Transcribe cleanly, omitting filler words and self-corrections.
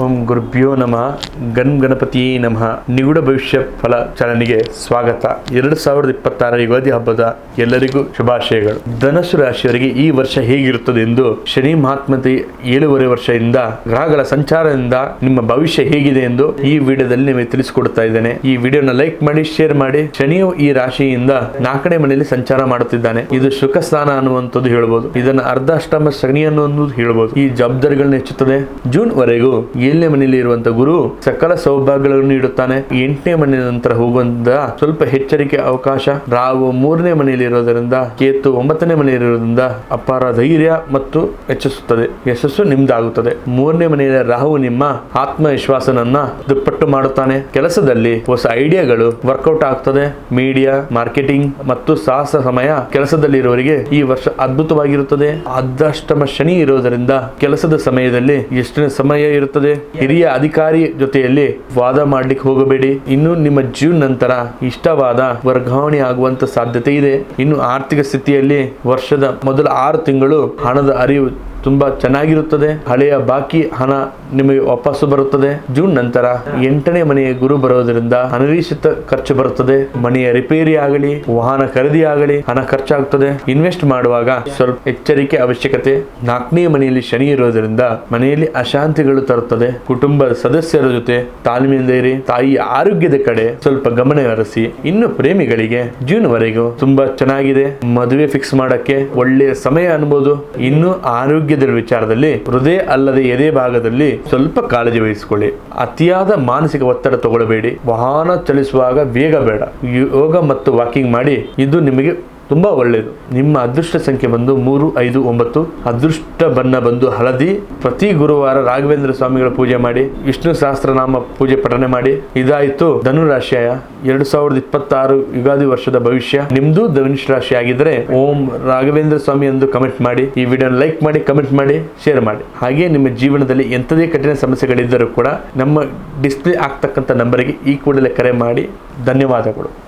ಓಂ ಗುರುಭ್ಯೋ ನಮಃ. ಗಣಪತಿಯೇ ನಮಃ. ನಿಗೂಢ ಭವಿಷ್ಯ ಫಲ ಚಾನಲ್ಗೆ ಸ್ವಾಗತ. 2026 ಯುಗಾದಿ ಹಬ್ಬದ ಎಲ್ಲರಿಗೂ ಶುಭಾಶಯಗಳು. ಧನಸ್ಸು ರಾಶಿಯವರಿಗೆ ಈ ವರ್ಷ ಹೇಗಿರುತ್ತದೆ ಎಂದು ಶನಿ ಮಹಾತ್ಮತೆ 7.5 ವರ್ಷದಿಂದ ಗ್ರಹಗಳ ಸಂಚಾರದಿಂದ ನಿಮ್ಮ ಭವಿಷ್ಯ ಹೇಗಿದೆ ಎಂದು ಈ ವಿಡಿಯೋದಲ್ಲಿ ನಿಮಗೆ ತಿಳಿಸಿಕೊಡ್ತಾ ಇದ್ದೇನೆ. ಈ ವಿಡಿಯೋನ ಲೈಕ್ ಮಾಡಿ, ಶೇರ್ ಮಾಡಿ. ಶನಿಯು ಈ ರಾಶಿಯಿಂದ 4ನೇ ಮನೆಯಲ್ಲಿ ಸಂಚಾರ ಮಾಡುತ್ತಿದ್ದಾನೆ. ಇದು ಸುಖ ಸ್ಥಾನ ಅನ್ನುವಂಥದ್ದು ಹೇಳ್ಬೋದು. ಇದನ್ನು ಅರ್ಧಾಷ್ಟಮ ಶನಿ ಅನ್ನುವುದು ಹೇಳ್ಬೋದು. ಈ ಜವಾಬ್ದಾರಿಗಳನ್ನ ಹೆಚ್ಚುತ್ತದೆ. ಜೂನ್ ವರೆಗೂ 7ನೇ ಮನೆಯಲ್ಲಿ ಇರುವಂತಹ ಗುರು ಸಕಲ ಸೌಭಾಗ್ಯಗಳನ್ನು ನೀಡುತ್ತಾನೆ. 8ನೇ ಮನೆಯ ನಂತರ ಹೋಗುವಂತ ಸ್ವಲ್ಪ ಎಚ್ಚರಿಕೆ ಅವಕಾಶ. ರಾಹು 3ನೇ ಮನೆಯಲ್ಲಿ ಇರೋದರಿಂದ, ಕೇತು 9ನೇ ಮನೆಯಲ್ಲಿ ಇರೋದ್ರಿಂದ ಅಪಾರ ಧೈರ್ಯ ಮತ್ತು ಹೆಚ್ಚಿಸುತ್ತದೆ. ಯಶಸ್ಸು ನಿಮ್ದಾಗುತ್ತದೆ. 3ನೇ ಮನೆಯಲ್ಲಿ ರಾಹು ನಿಮ್ಮ ಆತ್ಮವಿಶ್ವಾಸನನ್ನ ದುಪ್ಪಟ್ಟು ಮಾಡುತ್ತಾನೆ. ಕೆಲಸದಲ್ಲಿ ಹೊಸ ಐಡಿಯಾಗಳು ವರ್ಕೌಟ್ ಆಗ್ತದೆ. ಮೀಡಿಯಾ, ಮಾರ್ಕೆಟಿಂಗ್ ಮತ್ತು ಸಾಹಸ ಸಮಯ ಕೆಲಸದಲ್ಲಿ ಇರುವವರಿಗೆ ಈ ವರ್ಷ ಅದ್ಭುತವಾಗಿರುತ್ತದೆ. ಅರ್ಧಾಷ್ಟಮ ಶನಿ ಇರೋದರಿಂದ ಕೆಲಸದ ಸಮಯದಲ್ಲಿ ಎಷ್ಟು ಸಮಯ ಇರುತ್ತದೆ. ಹಿರಿಯ ಅಧಿಕಾರಿ ಜೊತೆಯಲ್ಲಿ ವಾದ ಮಾಡ್ಲಿಕ್ಕೆ ಹೋಗಬೇಡಿ. ಇನ್ನು ನಿಮ್ಮ ಜೂನ್ ನಂತರ ಇಷ್ಟವಾದ ವರ್ಗಾವಣೆ ಆಗುವಂತ ಸಾಧ್ಯತೆ ಇದೆ. ಇನ್ನು ಆರ್ಥಿಕ ಸ್ಥಿತಿಯಲ್ಲಿ ವರ್ಷದ ಮೊದಲ 6 ತಿಂಗಳು ಹಣದ ಅರಿವು ತುಂಬಾ ಚೆನ್ನಾಗಿರುತ್ತದೆ. ಹಳೆಯ ಬಾಕಿ ಹಣ ನಿಮಗೆ ವಾಪಸ್ಸು ಬರುತ್ತದೆ. ಜೂನ್ ನಂತರ 8ನೇ ಮನೆಯ ಗುರು ಬರೋದ್ರಿಂದ ಅನಿರೀಕ್ಷಿತ ಖರ್ಚು ಬರುತ್ತದೆ. ಮನೆಯ ರಿಪೇರಿ ಆಗಲಿ, ವಾಹನ ಖರೀದಿ ಆಗಲಿ ಹಣ ಖರ್ಚಾಗ್ತದೆ. ಇನ್ವೆಸ್ಟ್ ಮಾಡುವಾಗ ಸ್ವಲ್ಪ ಎಚ್ಚರಿಕೆ ಅವಶ್ಯಕತೆ. 4ನೇ ಮನೆಯಲ್ಲಿ ಶನಿ ಇರೋದ್ರಿಂದ ಮನೆಯಲ್ಲಿ ಅಶಾಂತಿಗಳು ತರುತ್ತದೆ. ಕುಟುಂಬದ ಸದಸ್ಯರ ಜೊತೆ ತಾಳ್ಮೆಯಿಂದ ಇರಿ. ತಾಯಿಯ ಆರೋಗ್ಯದ ಕಡೆ ಸ್ವಲ್ಪ ಗಮನ ಹರಿಸಿ. ಇನ್ನು ಪ್ರೇಮಿಗಳಿಗೆ ಜೂನ್ ವರೆಗೂ ತುಂಬಾ ಚೆನ್ನಾಗಿದೆ. ಮದುವೆ ಫಿಕ್ಸ್ ಮಾಡಕ್ಕೆ ಒಳ್ಳೆಯ ಸಮಯ ಅನ್ಬೋದು. ಇನ್ನು ಆರೋಗ್ಯದ ವಿಚಾರದಲ್ಲಿ ಹೃದಯ ಅಲ್ಲದೆ ಎದೆ ಭಾಗದಲ್ಲಿ ಸ್ವಲ್ಪ ಕಾಳಜಿ ವಹಿಸಿಕೊಳ್ಳಿ. ಅತಿಯಾದ ಮಾನಸಿಕ ಒತ್ತಡ ತಗೊಳ್ಳಬೇಡಿ. ವಾಹನ ಚಲಿಸುವಾಗ ವೇಗ ಬೇಡ. ಯೋಗ ಮತ್ತು ವಾಕಿಂಗ್ ಮಾಡಿ. ಇದು ನಿಮಗೆ ತುಂಬಾ ಒಳ್ಳೆಯದು. ನಿಮ್ಮ ಅದೃಷ್ಟ ಸಂಖ್ಯೆ ಬಂದು 3, 5, 9. ಅದೃಷ್ಟ ಬಣ್ಣ ಬಂದು ಹಳದಿ. ಪ್ರತಿ ಗುರುವಾರ ರಾಘವೇಂದ್ರ ಸ್ವಾಮಿಗಳ ಪೂಜೆ ಮಾಡಿ. ವಿಷ್ಣು ಸಹಸ್ರನಾಮ ಪೂಜೆ ಪಠನೆ ಮಾಡಿ. ಇದಾಯಿತು ಧನುರಾಶಿಯ 2026 ಯುಗಾದಿ ವರ್ಷದ ಭವಿಷ್ಯ. ನಿಮ್ದು ಧನುಷ್ ರಾಶಿ ಆಗಿದ್ರೆ ಓಂ ರಾಘವೇಂದ್ರ ಸ್ವಾಮಿ ಎಂದು ಕಮೆಂಟ್ ಮಾಡಿ. ಈ ವಿಡಿಯೋನ ಲೈಕ್ ಮಾಡಿ, ಕಮೆಂಟ್ ಮಾಡಿ, ಶೇರ್ ಮಾಡಿ. ಹಾಗೆ ನಿಮ್ಮ ಜೀವನದಲ್ಲಿ ಎಂಥದೇ ಕಠಿಣ ಸಮಸ್ಯೆಗಳಿದ್ದರೂ ಕೂಡ ನಮ್ಮ ಡಿಸ್ಪ್ಲೇ ಆಗ್ತಕ್ಕಂಥ ನಂಬರಿಗೆ ಈ ಕೂಡಲೇ ಕರೆ ಮಾಡಿ. ಧನ್ಯವಾದಗಳು.